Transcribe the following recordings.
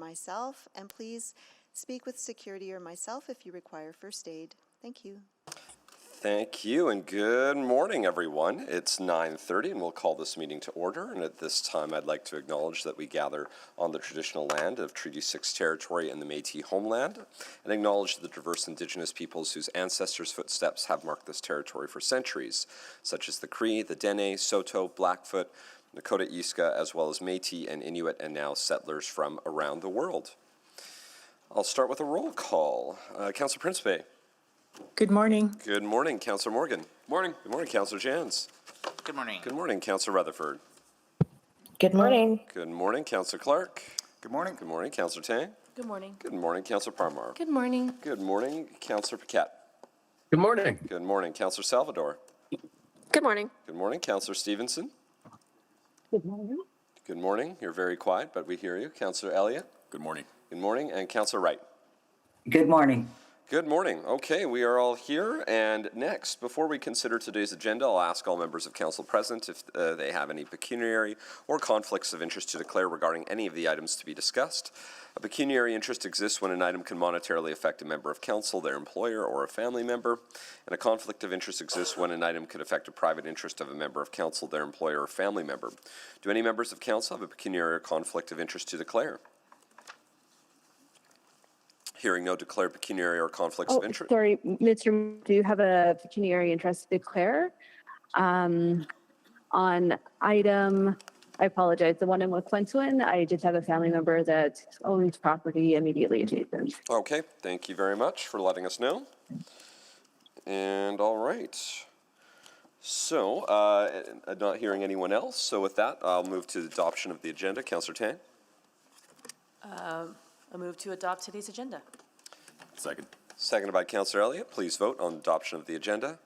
myself, and please speak with security or myself if you require first aid. Thank you. Thank you, and good morning, everyone. It's 9:30, and we'll call this meeting to order. And at this time, I'd like to acknowledge that we gather on the traditional land of Treaty 6 territory and the Métis homeland, and acknowledge the diverse Indigenous peoples whose ancestors' footsteps have marked this territory for centuries, such as the Cree, the Dene, Saulteaux, Blackfoot, Nakota Iska, as well as Métis and Inuit, and now settlers from around the world. I'll start with a roll call. Councillor Principe. Good morning. Good morning, Councillor Morgan. Morning. Good morning, Councillor Jans. Good morning. Good morning, Councillor Rutherford. Good morning. Good morning, Councillor Clark. Good morning. Good morning, Councillor Tang. Good morning. Good morning, Councillor Parmar. Good morning. Good morning, Councillor Paquette. Good morning. Good morning, Councillor Salvador. Good morning. Good morning, Councillor Stevenson. Good morning. Good morning. You're very quiet, but we hear you. Councillor Elliott. Good morning. Good morning, and Councillor Wright. Good morning. Good morning. Okay, we are all here, and next, before we consider today's agenda, I'll ask all members of council present if they have any pecuniary or conflicts of interest to declare regarding any of the items to be discussed. A pecuniary interest exists when an item can monetarily affect a member of council, their employer, or a family member, and a conflict of interest exists when an item could affect a private interest of a member of council, their employer, or family member. Do any members of council have a pecuniary or conflict of interest to declare? Hearing no declared pecuniary or conflicts of interest. Sorry, Mr. Do you have a pecuniary interest to declare? On item, I apologize, the one in Wet'suwet'en, I just have a family member that owns property immediately adjacent. Okay, thank you very much for letting us know. And all right. So, not hearing anyone else, so with that, I'll move to the adoption of the agenda. Councillor Tang? I move to adopt today's agenda. Second. Seconded by Councillor Elliott. Please vote on adoption of the agenda.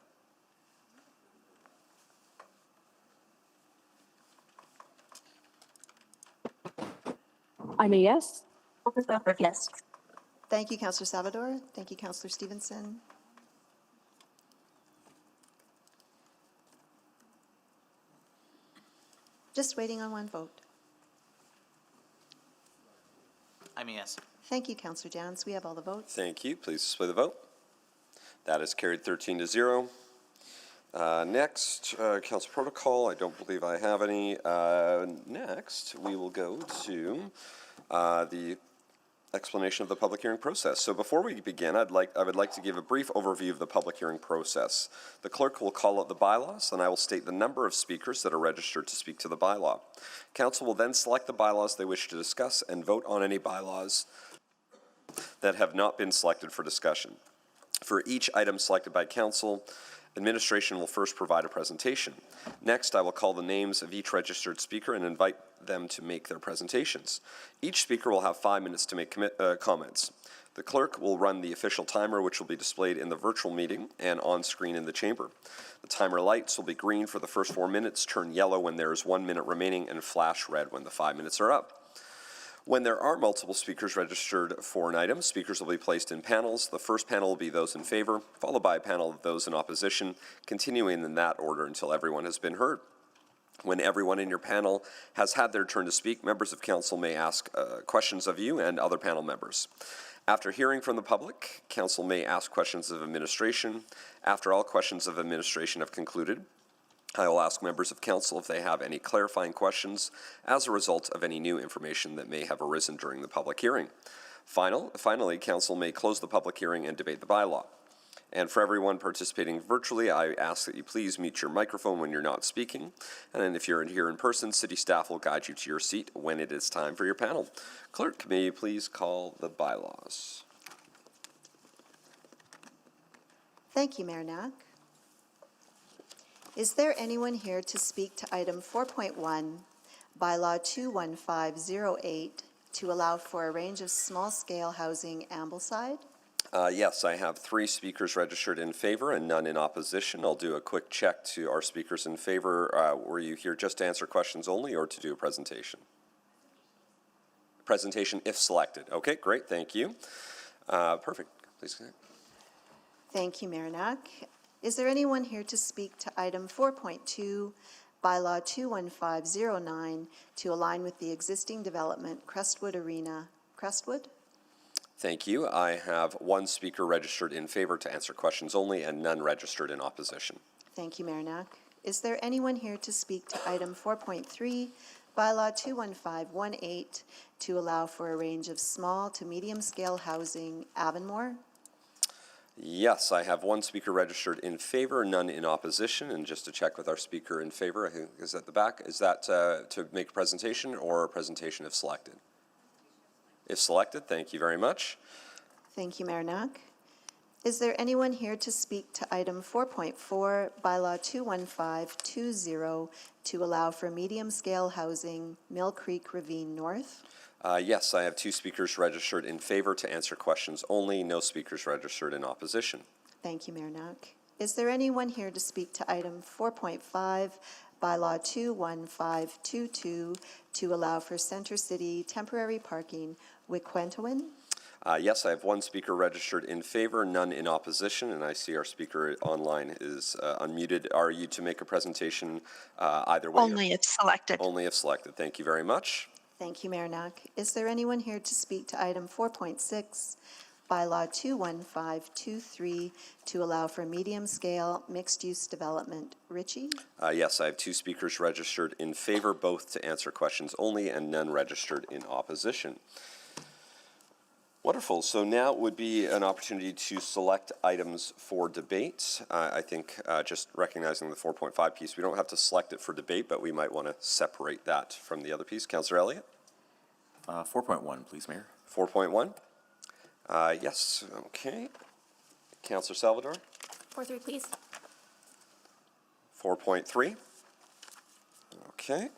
I'm a yes. Yes. Thank you, Councillor Salvador. Thank you, Councillor Stevenson. Just waiting on one vote. I'm a yes. Thank you, Councillor Jans. We have all the votes. Thank you. Please display the vote. That is carried 13-0. Next, council protocol. I don't believe I have any. Next, we will go to the explanation of the public hearing process. So before we begin, I would like to give a brief overview of the public hearing process. The clerk will call out the bylaws, and I will state the number of speakers that are registered to speak to the bylaw. Council will then select the bylaws they wish to discuss and vote on any bylaws that have not been selected for discussion. For each item selected by council, administration will first provide a presentation. Next, I will call the names of each registered speaker and invite them to make their presentations. Each speaker will have 5 minutes to make comments. The clerk will run the official timer, which will be displayed in the virtual meeting and on screen in the chamber. The timer lights will be green for the first 4 minutes, turn yellow when there is 1 minute remaining, and flash red when the 5 minutes are up. When there are multiple speakers registered for an item, speakers will be placed in panels. The first panel will be those in favor, followed by a panel of those in opposition, continuing in that order until everyone has been heard. When everyone in your panel has had their turn to speak, members of council may ask questions of you and other panel members. After hearing from the public, council may ask questions of administration. After all questions of administration have concluded, I will ask members of council if they have any clarifying questions as a result of any new information that may have arisen during the public hearing. Finally, council may close the public hearing and debate the bylaw. And for everyone participating virtually, I ask that you please mute your microphone when you're not speaking. And then if you're here in person, city staff will guide you to your seat when it is time for your panel. Clerk, may you please call the bylaws? Thank you, Mayor Knack. Is there anyone here to speak to item 4.1, bylaw 21508, to allow for a range of small-scale housing Ambleside? Yes, I have 3 speakers registered in favor and none in opposition. I'll do a quick check to our speakers in favor. Were you here just to answer questions only or to do a presentation? Presentation if selected. Okay, great, thank you. Perfect, please connect. Thank you, Mayor Knack. Is there anyone here to speak to item 4.2, bylaw 21509, to align with the existing development, Crestwood Arena, Crestwood? Thank you. I have one speaker registered in favor to answer questions only and none registered in opposition. Thank you, Mayor Knack. Is there anyone here to speak to item 4.3, bylaw 21518, to allow for a range of small to medium-scale housing, Avonmore? Yes, I have one speaker registered in favor, none in opposition. And just to check with our speaker in favor, I think is at the back, is that to make a presentation or a presentation if selected? If selected, thank you very much. Thank you, Mayor Knack. Is there anyone here to speak to item 4.4, bylaw 21520, to allow for medium-scale housing, Mill Creek Ravine North? Yes, I have two speakers registered in favor to answer questions only, no speakers registered in opposition. Thank you, Mayor Knack. Is there anyone here to speak to item 4.5, bylaw 21522, to allow for Center City temporary parking, Wickwentowin? Yes, I have one speaker registered in favor, none in opposition, and I see our speaker online is unmuted. Are you to make a presentation either way? Only if selected. Only if selected. Thank you very much. Thank you, Mayor Knack. Is there anyone here to speak to item 4.6, bylaw 21523, to allow for medium-scale mixed-use development, Ritchie? Yes, I have two speakers registered in favor, both to answer questions only, and none registered in opposition. Wonderful. So now would be an opportunity to select items for debate. I think just recognizing the 4.5 piece, we don't have to select it for debate, but we might want to separate that from the other piece. Councillor Elliott? 4.1, please, Mayor. 4.1? Yes, okay. Councillor Salvador? 4.3, please. 4.3? Okay.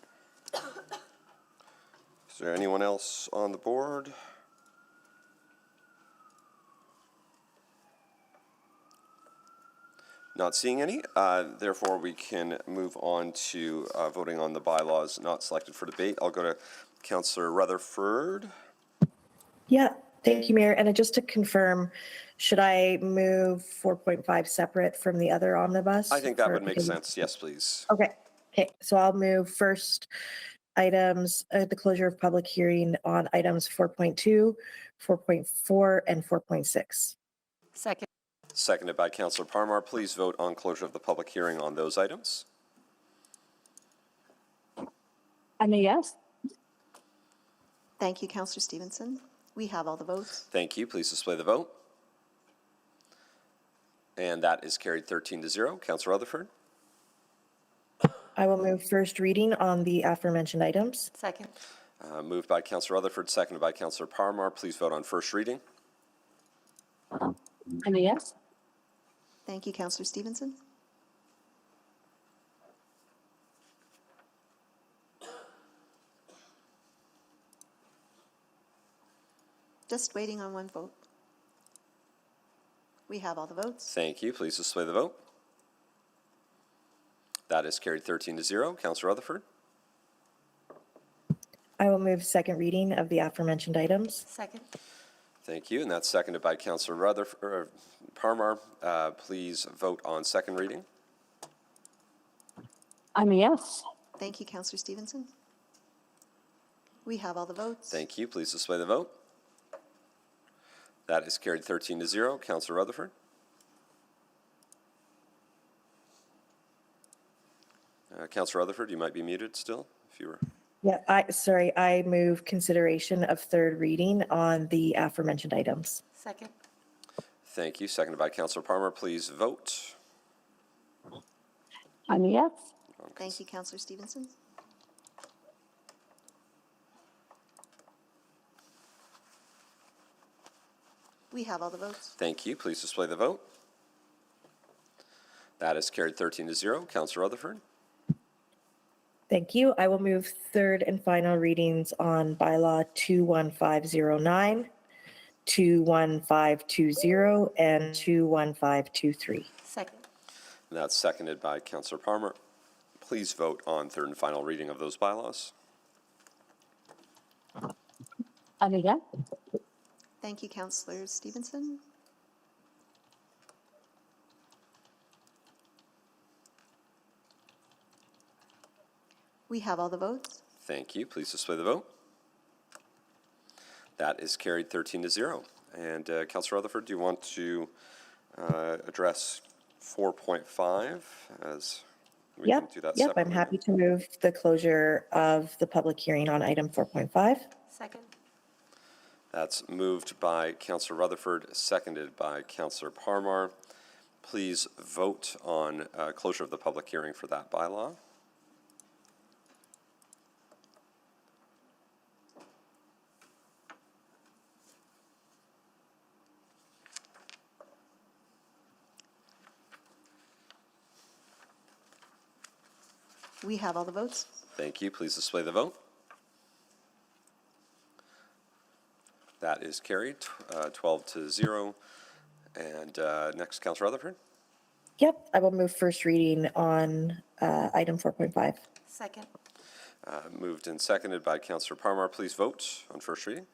Is there anyone else on the board? Not seeing any. Therefore, we can move on to voting on the bylaws not selected for debate. I'll go to Councillor Rutherford. Yeah, thank you, Mayor. And just to confirm, should I move 4.5 separate from the other omnibus? I think that would make sense. Yes, please. Okay. Okay, so I'll move first items, the closure of public hearing on items 4.2, 4.4, and 4.6. Second. Seconded by Councillor Parmar. Please vote on closure of the public hearing on those items. I'm a yes. Thank you, Councillor Stevenson. We have all the votes. Thank you. Please display the vote. And that is carried 13-0. Councillor Rutherford. I will move first reading on the aforementioned items. Second. Moved by Councillor Rutherford, seconded by Councillor Parmar. Please vote on first reading. I'm a yes. Thank you, Councillor Stevenson. Just waiting on one vote. We have all the votes. Thank you. Please display the vote. That is carried 13-0. Councillor Rutherford. I will move second reading of the aforementioned items. Second. Thank you. And that's seconded by Councillor Rutherford. Parmar, please vote on second reading. I'm a yes. Thank you, Councillor Stevenson. We have all the votes. Thank you. Please display the vote. That is carried 13-0. Councillor Rutherford. Councillor Rutherford, you might be muted still, if you were. Yeah, I move consideration of third reading on the aforementioned items. Second. Thank you. Seconded by Councillor Parmar. Please vote. I'm a yes. Thank you, Councillor Stevenson. We have all the votes. Thank you. Please display the vote. That is carried 13-0. Councillor Rutherford. Thank you. I will move third and final readings on bylaw 21509, 21520, and 21523. Second. And that's seconded by Councillor Parmar. Please vote on third and final reading of those bylaws. I'm a yes. Thank you, Councillor Stevenson. We have all the votes. Thank you. Please display the vote. That is carried 13-0. And Councillor Rutherford, do you want to address 4.5 as we can do that Yep, separately? I'm happy to move the closure of the public hearing on item 4.5. Second. That's moved by Councillor Rutherford, seconded by Councillor Parmar. Please vote on closure of the public hearing for that bylaw. We have all the votes. Thank you. Please display the vote. That is carried, 12-0. And next, Councillor Rutherford. Yep, I will move first reading on item 4.5. Second. Moved and seconded by Councillor Parmar. Please vote on first reading.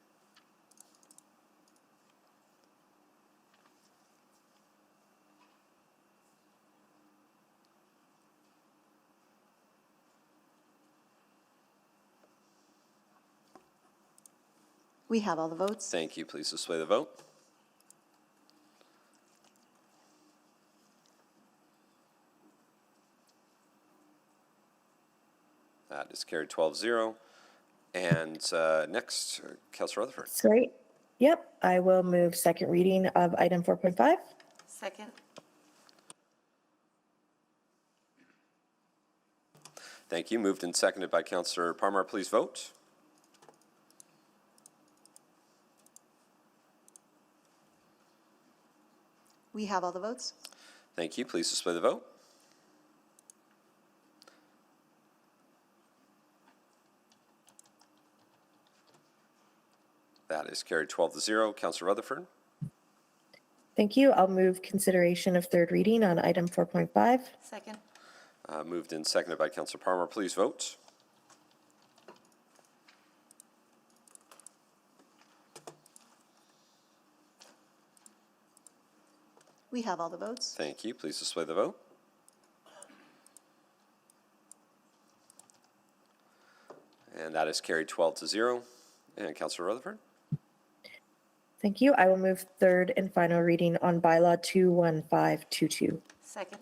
We have all the votes. Thank you. Please display the vote. That is carried 12-0. And next, Councillor Rutherford. Sorry. Yep, I will move second reading of item 4.5. Second. Thank you. Moved and seconded by Councillor Parmar. Please vote. We have all the votes. Thank you. Please display the vote. That is carried 12-0. Councillor Rutherford. Thank you. I'll move consideration of third reading on item 4.5. Second. Moved and seconded by Councillor Parmar. Please vote. We have all the votes. Thank you. Please display the vote. And that is carried 12-0. And Councillor Rutherford. Thank you. I will move third and final reading on bylaw 21522. Second.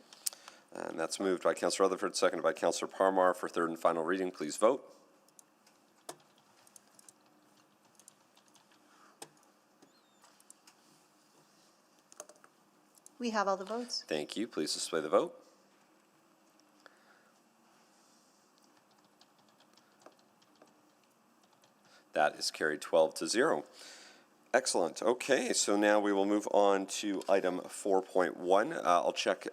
And that's moved by Councillor Rutherford, seconded by Councillor Parmar for third and final reading. Please vote. We have all the votes. Thank you. Please display the vote. That is carried 12-0. Excellent. Okay, so now we will move on to item 4.1. I'll check.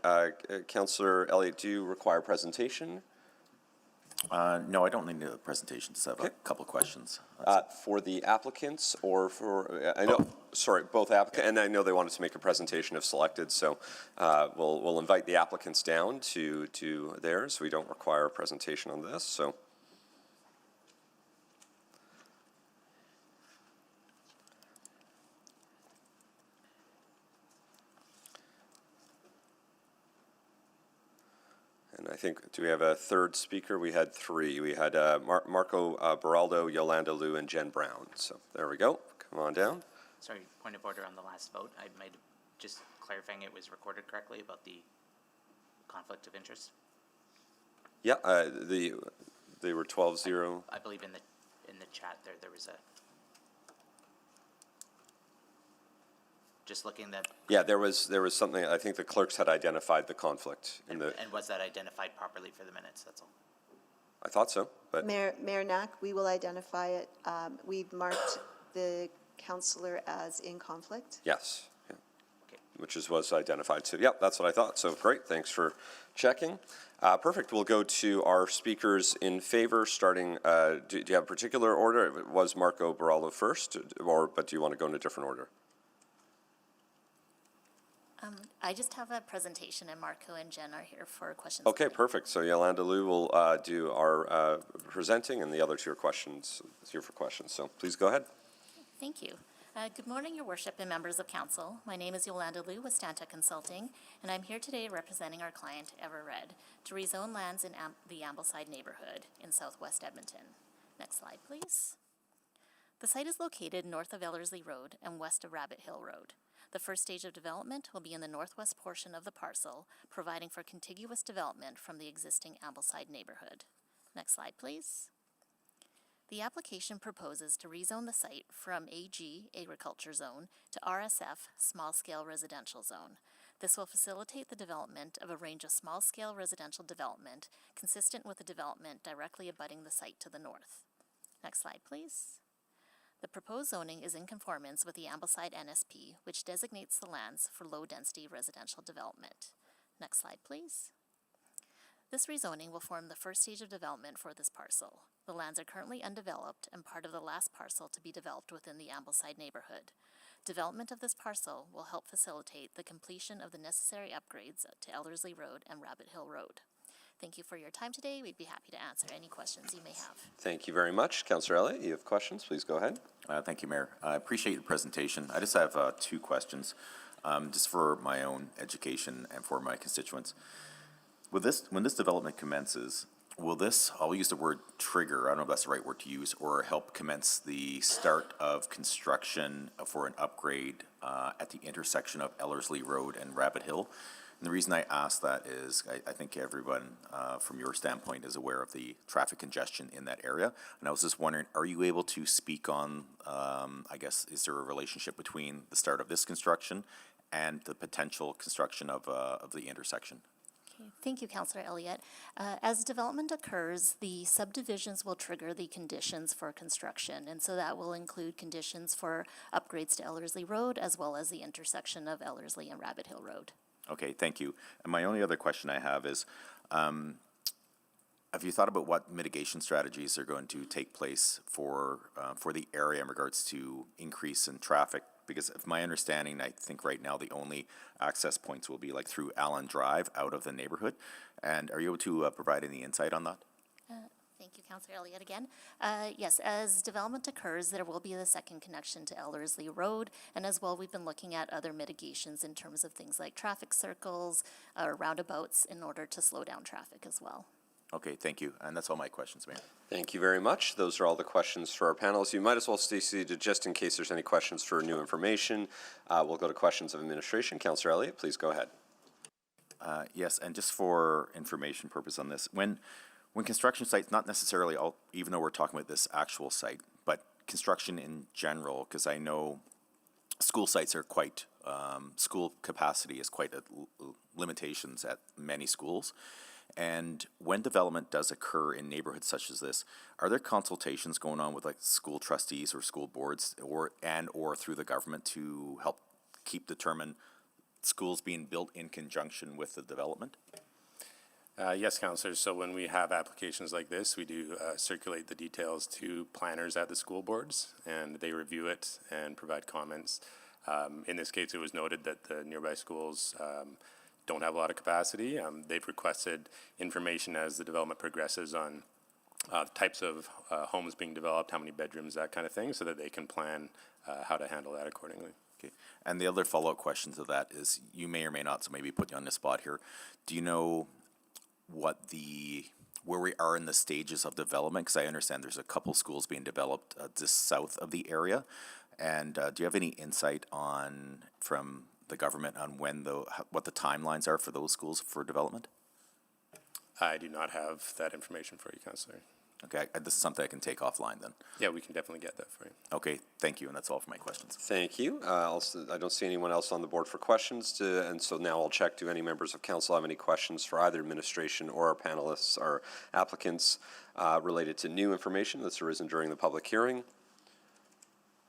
Councillor Elliott, do you require presentation? No, I don't need a presentation, just have a Okay. couple of questions. For the applicants or for, I know, sorry, both applicants, and I know they wanted to make a presentation if selected, so we'll invite the applicants down to theirs. We don't require a presentation on this, so. And I think, do we have a third speaker? We had three. We had Marco Baraldo, Yolanda Liu, and Jen Brown. So there we go. Come on down. Sorry, point of order on the last vote. I might just clarifying it was recorded correctly about the conflict of interest. Yeah, they were 12-0. I believe in the chat there was a just looking that. Yeah, there was something. I think the clerks had identified the conflict in the. And was that identified properly for the minutes? That's all. I thought so, but Mayor Knack, we will identify it. We've marked the councillor as in conflict. yes, yeah. Okay. Which was identified. So, yep, that's what I thought. So, great. Thanks for checking. Perfect. We'll go to our speakers in favor, starting, do you have a particular order? It was Marco Baraldo first, but do you want to go in a different order? I just have a presentation, and Marco and Jen are here for questions. Okay, perfect. So Yolanda Liu will do our presenting, and the other two are questions. Is here for questions. So please go ahead. Thank you. Good morning, Your Worship and members of Council. My name is Yolanda Liu with Stanta Consulting, and I'm here today representing our client, Everred, to rezone lands in the Ambleside neighborhood in southwest Edmonton. Next slide, please. The site is located north of Ellerslie Road and west of Rabbit Hill Road. The first stage of development will be in the northwest portion of the parcel, providing for contiguous development from the existing Ambleside neighborhood. Next slide, please. The application proposes to rezone the site from AG, Agriculture Zone, to RSF, Small Scale Residential Zone. This will facilitate the development of a range of small-scale residential development consistent with the development directly abutting the site to the north. Next slide, please. The proposed zoning is in conformance with the Ambleside NSP, which designates the lands for low-density residential development. Next slide, please. This rezoning will form the first stage of development for this parcel. The lands are currently undeveloped and part of the last parcel to be developed within the Ambleside neighborhood. Development of this parcel will help facilitate the completion of the necessary upgrades to Ellerslie Road and Rabbit Hill Road. Thank you for your time today. We'd be happy to answer any questions you may have. Thank you very much. Councillor Elliott, you have questions? Please go ahead. Thank you, Mayor. I appreciate the presentation. I just have 2 questions, just for my own education and for my constituents. When this development commences, will this, I'll use the word trigger, I don't know if that's the right word to use, or help commence the start of construction for an upgrade at the intersection of Ellerslie Road and Rabbit Hill? And the reason I ask that is I think everyone from your standpoint is aware of the traffic congestion in that area. And I was just wondering, are you able to speak on, I guess, is there a relationship between the start of this construction and the potential construction of the intersection? Okay, thank you, Councillor Elliott. As development occurs, the subdivisions will trigger the conditions for construction, and so that will include conditions for upgrades to Ellerslie Road as well as the intersection of Ellerslie and Rabbit Hill Road. Okay, thank you. And my only other question I have is, have you thought about what mitigation strategies are going to take place for the area in regards to increase in traffic? Because of my understanding, I think right now the only access points will be like through Allen Drive out of the neighborhood. And are you able to provide any insight on that? Thank you, Councillor Elliott, again. Yes, as development occurs, there will be the second connection to Ellerslie Road, and as well, we've been looking at other mitigations in terms of things like traffic circles, roundabouts, in order to slow down traffic as well. Okay, thank you. And that's all my questions, Mayor. Thank you very much. Those are all the questions for our panelists. You might as well stay seated just in case there's any questions for new information. We'll go to questions of administration. Councillor Elliott, please go ahead. Yes, and just for information purpose on this, when construction sites, not necessarily all, even though we're talking about this actual site, but construction in general, because I know school sites are quite, school capacity is quite limitations at many schools. And when development does occur in neighborhoods such as this, are there consultations going on with like school trustees or school boards or through the government to help determine schools being built in conjunction with the development? Yes, councillors. So when we have applications like this, we do circulate the details to planners at the school boards, and they review it and provide comments. In this case, it was noted that the nearby schools don't have a lot of capacity. They've requested information as the development progresses on types of homes being developed, how many bedrooms, that kind of thing, so that they can plan how to handle that accordingly. Okay. And the other follow-up question to that is, you may or may not, so maybe put you on the spot here. Do you know where we are in the stages of development? Because I understand there's a couple schools being developed just south of the area. And do you have any insight from the government on what the timelines are for those schools for development? I do not have that information for you, councillor. Okay, this is something I can take offline then. Yeah, we can definitely get that for you. Okay, thank you, and that's all for my questions. Thank you. I don't see anyone else on the board for questions, and so now I'll check, do any members of council have any questions for either administration or our panelists or applicants related to new information that's arisen during the public hearing?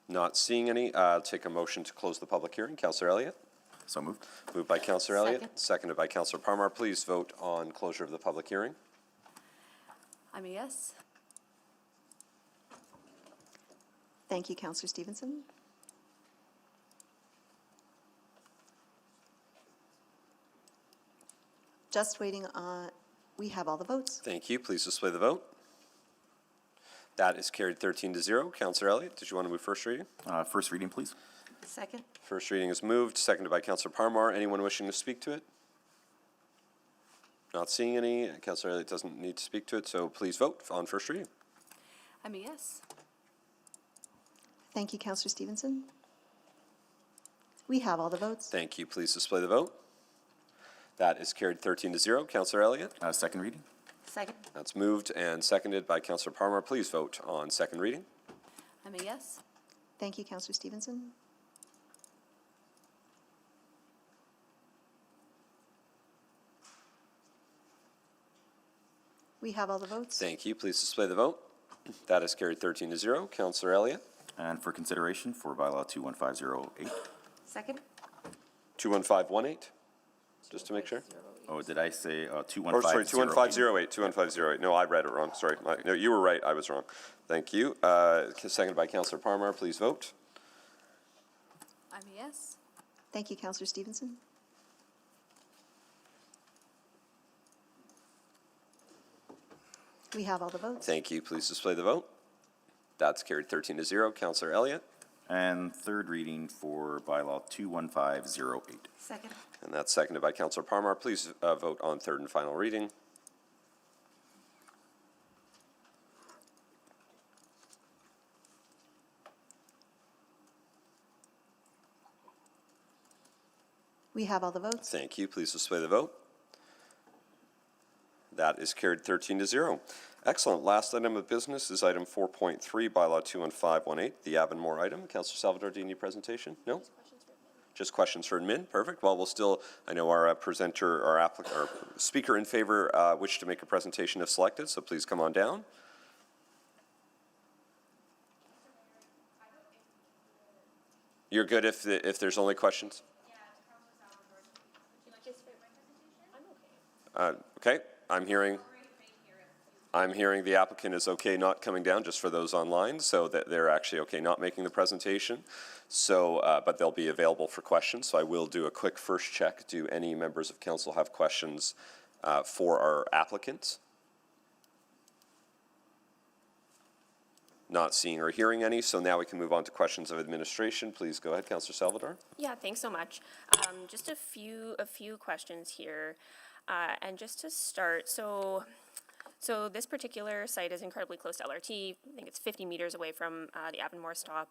Not seeing any. I'll take a motion to close the public hearing. Councillor Elliott? So moved. Moved by Councillor Elliott, seconded by Councillor Parmar. Please vote on closure of the public hearing. I'm a yes. Thank you, Councillor Stevenson. Just waiting on, we have all the votes. Thank you. Please display the vote. That is carried 13-0. Councillor Elliott, did you want to move first reading? First reading, please. Second. First reading is moved, seconded by Councillor Parmar. Anyone wishing to speak to it? Not seeing any. Councillor Elliott doesn't need to speak to it, so please vote on first reading. I'm a yes. Thank you, Councillor Stevenson. We have all the votes. Thank you. Please display the vote. That is carried 13-0. Councillor Elliott? Second reading? Second. That's moved and seconded by Councillor Parmar. Please vote on second reading. I'm a yes. Thank you, Councillor Stevenson. We have all the votes. Thank you. Please display the vote. That is carried 13-0. Councillor Elliott? And for consideration for bylaw 21508. Second. 21518, just to make sure. Oh, did I say Or 21508? sorry, 21508, 21508. No, I read it wrong. Sorry. No, you were right. I was wrong. Thank you. Seconded by Councillor Parmar. Please vote. I'm a yes. Thank you, Councillor Stevenson. We have all the votes. Thank you. Please display the vote. That's carried 13-0. Councillor Elliott? And third reading for bylaw 21508. Second. And that's seconded by Councillor Parmar. Please vote on third and final reading. We have all the votes. Thank you. Please display the vote. That is carried 13-0. Excellent. Last item of business is item 4.3, bylaw 21518, the Avonmore item. Councillor Salvador, do you need presentation? No? Just questions for admin. Perfect. Well, we'll still, I know our presenter, our speaker in favor wish to make a presentation if selected, so please come on down. You're good if there's only questions? Okay, I'm hearing the applicant is okay not coming down, just for those online, so that they're actually okay not making the presentation. So, but they'll be available for questions. So I will do a quick first check. Do any members of council have questions for our applicant? Not seeing or hearing any, so now we can move on to questions of administration. Please go ahead, Councillor Salvador. Yeah, thanks so much. Just a few questions here. And just to start, so this particular site is incredibly close to LRT. I think it's 50 meters away from the Avonmore stop.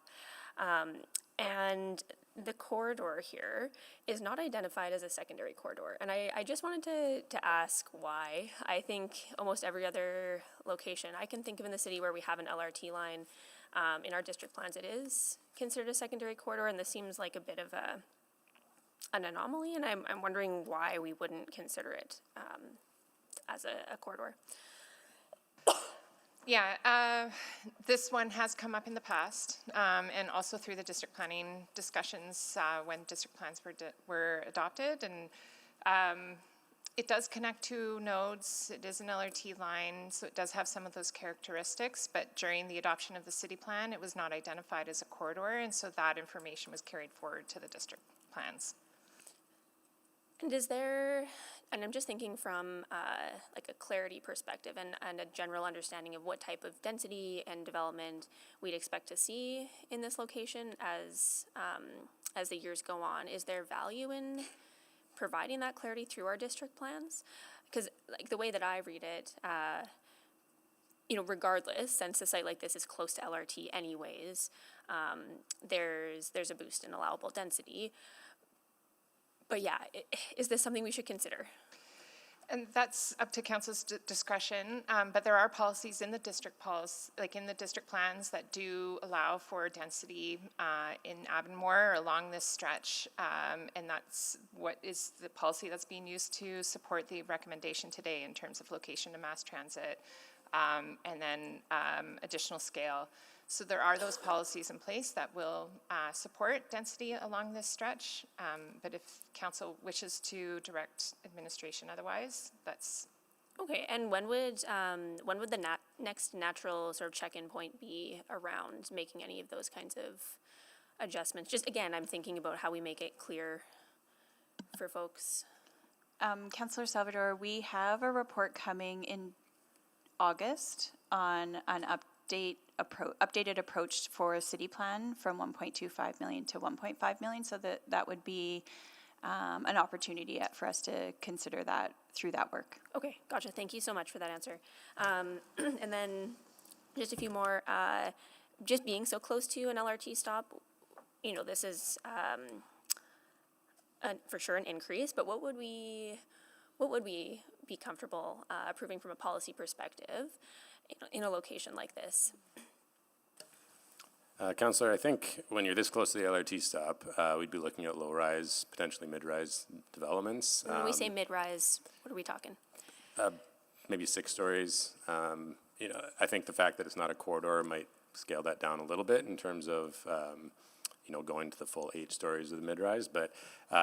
And the corridor here is not identified as a secondary corridor. And I just wanted to ask why. I think almost every other location I can think of in the city where we have an LRT line in our district plans, it is considered a secondary corridor, and this seems like a bit of an anomaly, and I'm wondering why we wouldn't consider it as a corridor. Yeah, this one has come up in the past, and also through the district planning discussions when district plans were adopted, and it does connect to nodes. It is an LRT line, so it does have some of those characteristics, but during the adoption of the city plan, it was not identified as a corridor, and so that information was carried forward to the district plans. And is there, and I'm just thinking from like a clarity perspective and a general understanding of what type of density and development we'd expect to see in this location as the years go on, is there value in providing that clarity through our district plans? Because like the way that I read it, regardless, since a site like this is close to LRT anyways, there's a boost in allowable density. But yeah, is this something we should consider? And that's up to council's discretion, but there are policies in the district district plans that do allow for density in Avonmore along this stretch, and that's what is the policy that's being used to support the recommendation today in terms of location to mass transit, and then additional scale. So there are those policies in place that will support density along this stretch, but if council wishes to direct administration otherwise, that's... Okay, and when would the next natural sort of check-in point be around making any of those kinds of adjustments? Just again, I'm thinking about how we make it clear for folks. Councillor Salvador, we have a report coming in August on an updated approach for a city plan from 1.25 million to 1.5 million, so that would be an opportunity for us to consider that through that work. Okay, gotcha. Thank you so much for that answer. And then just a few more. just being so close to an LRT stop, this is for sure an increase, but what would we be comfortable approving from a policy perspective in a location like this? Councillor, I think when you're this close to the LRT stop, we'd be looking at low-rise, potentially mid-rise developments. When we say mid-rise, what are we talking? Maybe 6 stories. I think the fact that it's not a corridor might scale that down a little bit in terms of, going to the full 8 stories of the mid-rise, but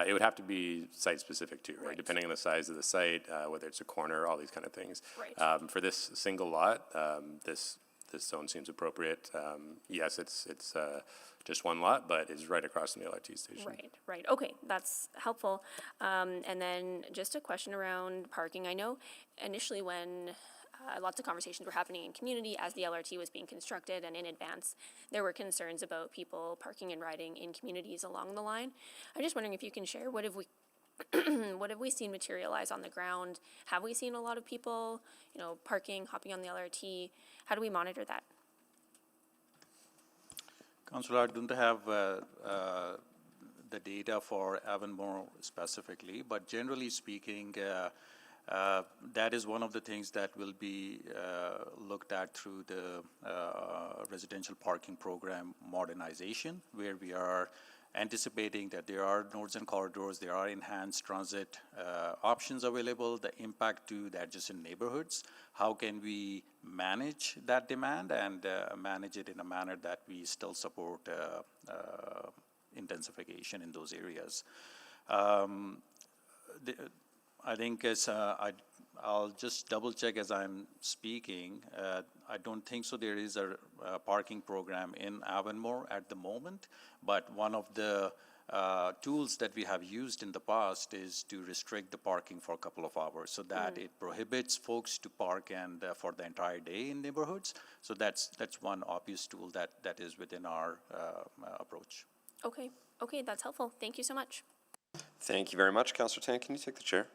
it would have to be site-specific too, right? Depending on the size of the site, whether it's a corner, all these kind of things. Right. For this single lot, this zone seems appropriate. Yes, it's just one lot, but it's right across from the LRT station. Right. Okay, that's helpful. And then just a question around parking. I know initially when lots of conversations were happening in community as the LRT was being constructed and in advance, there were concerns about people parking and riding in communities along the line. I'm just wondering if you can share, what have we seen materialize on the ground? Have we seen a lot of people, parking, hopping on the LRT? How do we monitor that? Councillor, I don't have the data for Avonmore specifically, but generally speaking, that is one of the things that will be looked at through the residential parking program modernization, where we are anticipating that there are nodes and corridors, there are enhanced transit options available, the impact to the adjacent neighborhoods. How can we manage that demand and manage it in a manner that we still support intensification in those areas? I think I'll just double check as I'm speaking. I don't think so there is a parking program in Avonmore at the moment, but one of the tools that we have used in the past is to restrict the parking for a couple of hours so that it prohibits folks to park and for the entire day in neighborhoods. So that's one obvious tool that is within our approach. Okay, that's helpful. Thank you so much. Thank you very much. Councillor Tan, can you take the chair?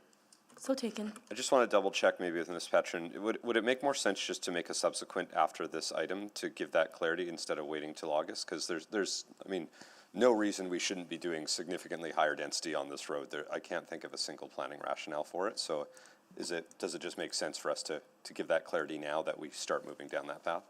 So taken. I just want to double check maybe with Ms. Petrin. Would it make more sense just to make a subsequent after this item to give that clarity instead of waiting till August? Because there's no reason we shouldn't be doing significantly higher density on this road. I can't think of a single planning rationale for it. So does it just make sense for us to give that clarity now that we start moving down that path?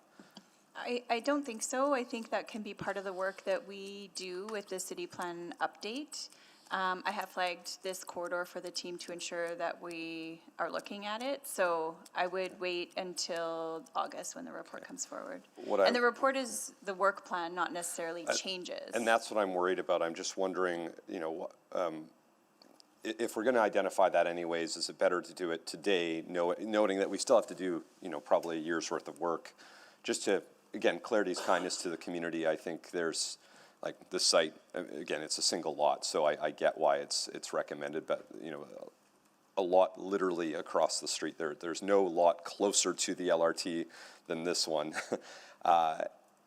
I don't think so. I think that can be part of the work that we do with the city plan update. I have flagged this corridor for the team to ensure that we are looking at it. So I would wait until August when the report comes forward. And the report is the work plan, not necessarily changes. And that's what I'm worried about. I'm just wondering, if we're going to identify that anyways, is it better to do it today, noting that we still have to do, probably a year's worth of work, just to, again, clarity is kindness to the community. I think there's, like, the site, again, it's a single lot, so I get why it's recommended, but, a lot literally across the street. There's no lot closer to the LRT than this one.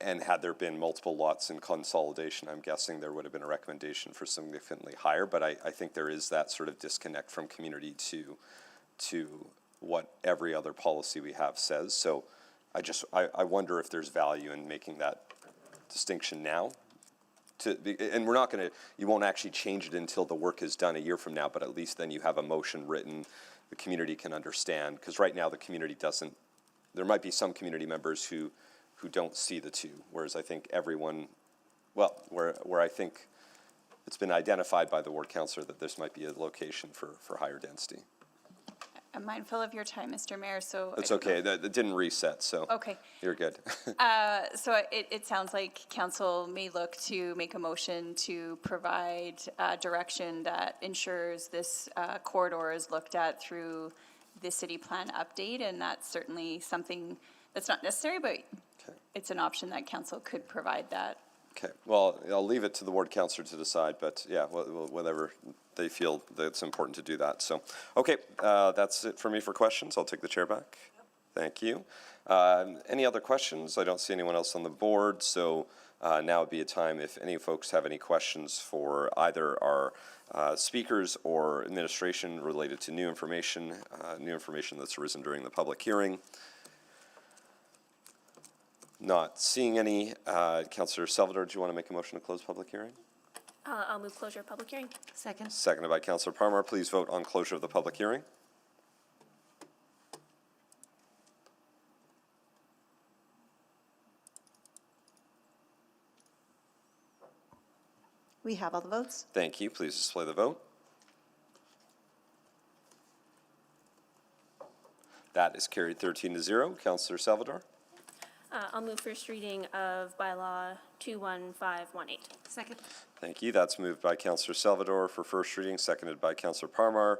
And had there been multiple lots in consolidation, I'm guessing there would have been a recommendation for significantly higher, but I think there is that sort of disconnect from community to what every other policy we have says. So I wonder if there's value in making that distinction now. And we're not going to, you won't actually change it until the work is done a year from now, but at least then you have a motion written, the community can understand, because right now the community doesn't, there might be some community members who don't see the two, whereas I think everyone, where I think it's been identified by the ward councillor that this might be a location for higher density. I'm mindful of your time, Mr. Mayor, so. It's okay, that didn't reset, so. Okay. You're good. So it sounds like council may look to make a motion to provide direction that ensures this corridor is looked at through the city plan update, and that's certainly something that's not necessary, but it's an option that council could provide that. Okay, well, I'll leave it to the ward councillor to decide, but yeah, whatever they feel that it's important to do that. So, okay, that's it for me for questions. I'll take the chair back. Thank you. Any other questions? I don't see anyone else on the board, so now would be a time if any folks have any questions for either our speakers or administration related to new information that's arisen during the public hearing. Not seeing any. Councillor Salvador, do you want to make a motion to close public hearing? I'll move closure of public hearing. Second. Seconded by Councillor Parmar. Please vote on closure of the public hearing. We have all the votes. Thank you. Please display the vote. That is carried 13-0. Councillor Salvador. I'll move first reading of bylaw 21518. Second. Thank you. That's moved by Councillor Salvador for first reading, seconded by Councillor Parmar.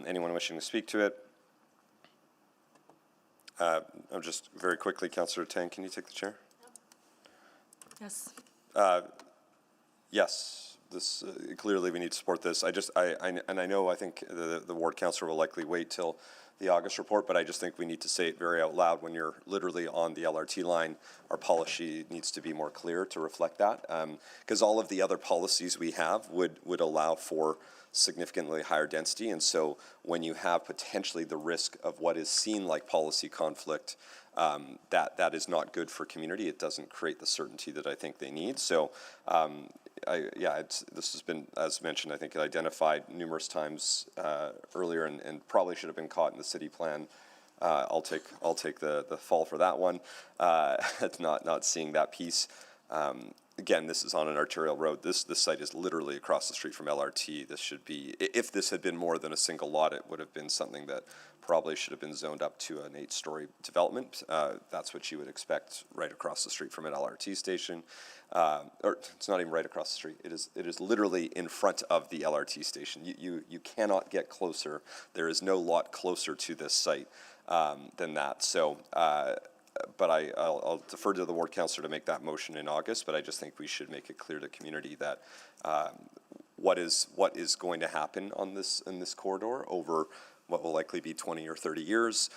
Anyone wishing to speak to it? I'm just very quickly, Councillor Tang, can you take the chair? Yes. Yes, this clearly we need to support this. I think the ward councillor will likely wait till the August report, but I just think we need to say it very out loud when you're literally on the LRT line. Our policy needs to be more clear to reflect that, because all of the other policies we have would allow for significantly higher density, and so when you have potentially the risk of what is seen like policy conflict, that is not good for community. It doesn't create the certainty that I think they need. So this has been, as mentioned, I think identified numerous times earlier, and probably should have been caught in the city plan. I'll take the fall for that one. Not seeing that piece. Again, this is on an arterial road. This site is literally across the street from LRT. This should be, if this had been more than a single lot, it would have been something that probably should have been zoned up to an 8-story development. That's what you would expect right across the street from an LRT station. Or it's not even right across the street. It is literally in front of the LRT station. You cannot get closer. There is no lot closer to this site than that. So. But I'll defer to the ward councillor to make that motion in August, but I just think we should make it clear to the community that what is going to happen on in this corridor over what will likely be 20 or 30 years,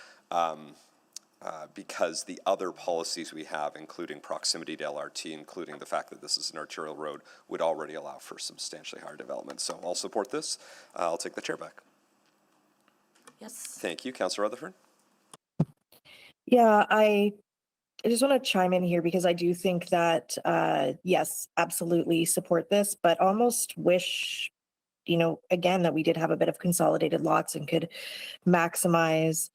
because the other policies we have, including proximity to LRT, including the fact that this is an arterial road, would already allow for substantially higher development. So I'll support this. I'll take the chair back. Yes. Thank you. Councillor Rutherford. Yeah, I just want to chime in here because I do think that, yes, absolutely support this, but almost wish, again, that we did have a bit of consolidated lots and could maximize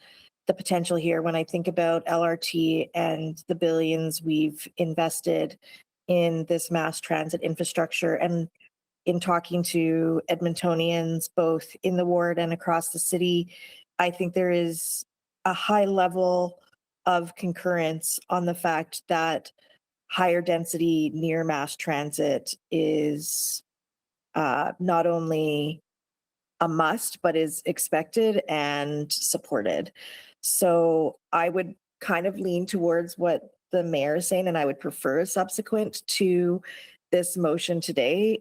the potential here. When I think about LRT and the billions we've invested in this mass transit infrastructure, and in talking to Edmontonians, both in the ward and across the city, I think there is a high level of concurrence on the fact that higher density near mass transit is not only a must, but is expected and supported. So I would kind of lean towards what the mayor is saying, and I would prefer subsequent to this motion today,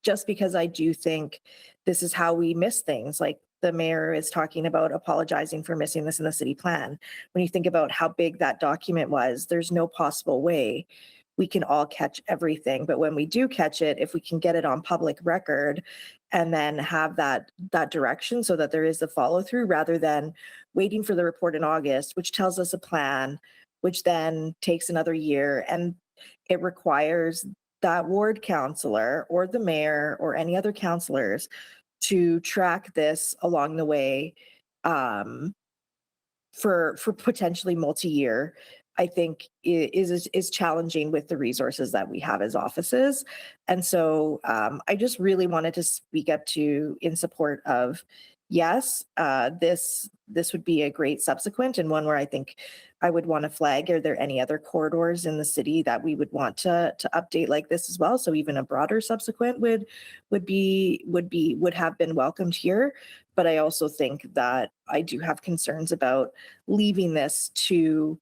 just because I do think this is how we miss things. Like the mayor is talking about apologizing for missing this in the city plan. When you think about how big that document was, there's no possible way we can all catch everything. But when we do catch it, if we can get it on public record and then have that direction so that there is the follow through, rather than waiting for the report in August, which tells us a plan, which then takes another year, and it requires that ward councillor or the mayor or any other councillors to track this along the way for potentially multi-year, I think is challenging with the resources that we have as offices. And so I just really wanted to speak up in support of, yes, this would be a great subsequent, and one where I think I would want to flag, are there any other corridors in the city that we would want to update like this as well? So even a broader subsequent would have been welcomed here. But I also think that I do have concerns about leaving this to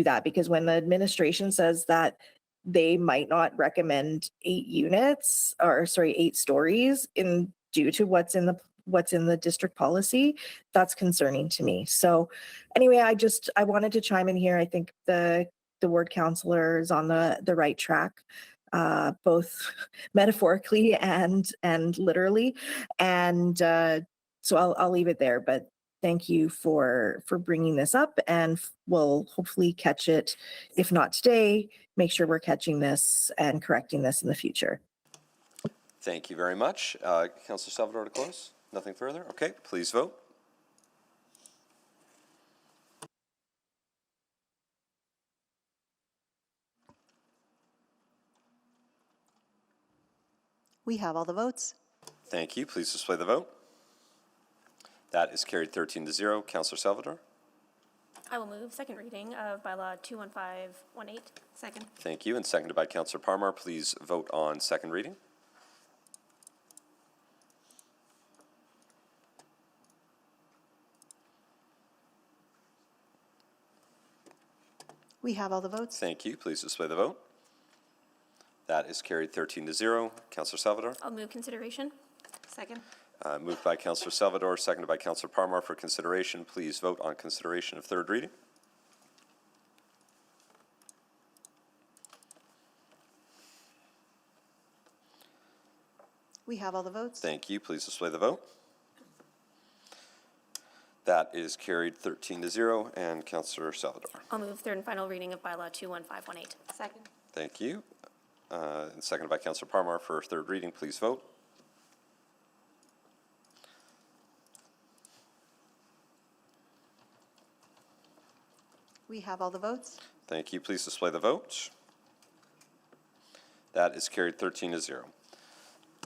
that, because when the administration says that they might not recommend 8 stories due to what's in the district policy, that's concerning to me. So anyway, I wanted to chime in here. I think the ward councillor is on the right track, both metaphorically and literally. And so I'll leave it there. But thank you for bringing this up, and we'll hopefully catch it, if not today, make sure we're catching this and correcting this in the future. Thank you very much. Councillor Salvador to close? Nothing further? Okay, please vote. We have all the votes. Thank you. Please display the vote. That is carried 13-0. Councillor Salvador? I will move second reading of bylaw 21518. Second. Thank you. And seconded by Councillor Parmar. Please vote on second reading. We have all the votes. Thank you. Please display the vote. That is carried 13-0. Councillor Salvador? I'll move consideration. Second. Moved by Councillor Salvador, seconded by Councillor Parmar for consideration. Please vote on consideration of third reading. We have all the votes. Thank you. Please display the vote. That is carried 13-0. And Councillor Salvador? I'll move third and final reading of bylaw 21518. Second. Thank you. And seconded by Councillor Parmar for third reading. Please vote. We have all the votes. Thank you. Please display the vote. That is carried 13-0.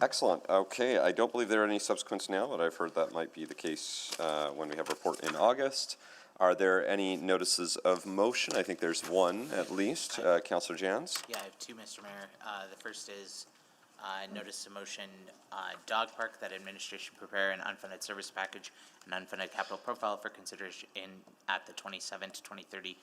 Excellent. Okay, I don't believe there are any subsequents now, but I've heard that might be the case when we have a report in August. Are there any notices of motion? I think there's one at least. Councillor Jans? Yeah, I have two, Mr. Mayor. The first is notice of motion, dog park, that administration prepare an unfunded service package and unfunded capital profile for consideration at the 27 to 2030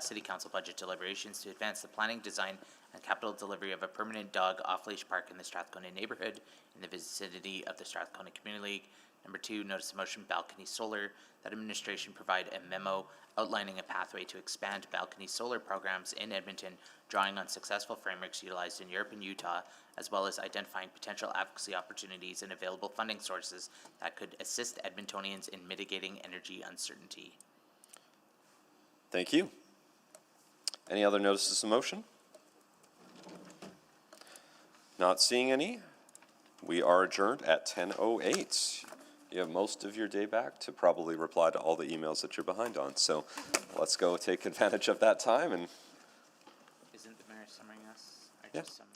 City Council budget deliberations to advance the planning, design, and capital delivery of a permanent dog off-leash park in the Strathcona neighborhood in the vicinity of the Strathcona Community League. Number two, notice of motion balcony solar, that administration provide a memo outlining a pathway to expand balcony solar programs in Edmonton, drawing on successful frameworks utilized in Europe and Utah, as well as identifying potential advocacy opportunities and available funding sources that could assist Edmontonians in mitigating energy uncertainty. Thank you. Any other notices of motion? Not seeing any. We are adjourned at 10:08. You have most of your day back to probably reply to all the emails that you're behind on. So let's go take advantage of that time. And Isn't the mayor summarizing us? Or Yeah. just some?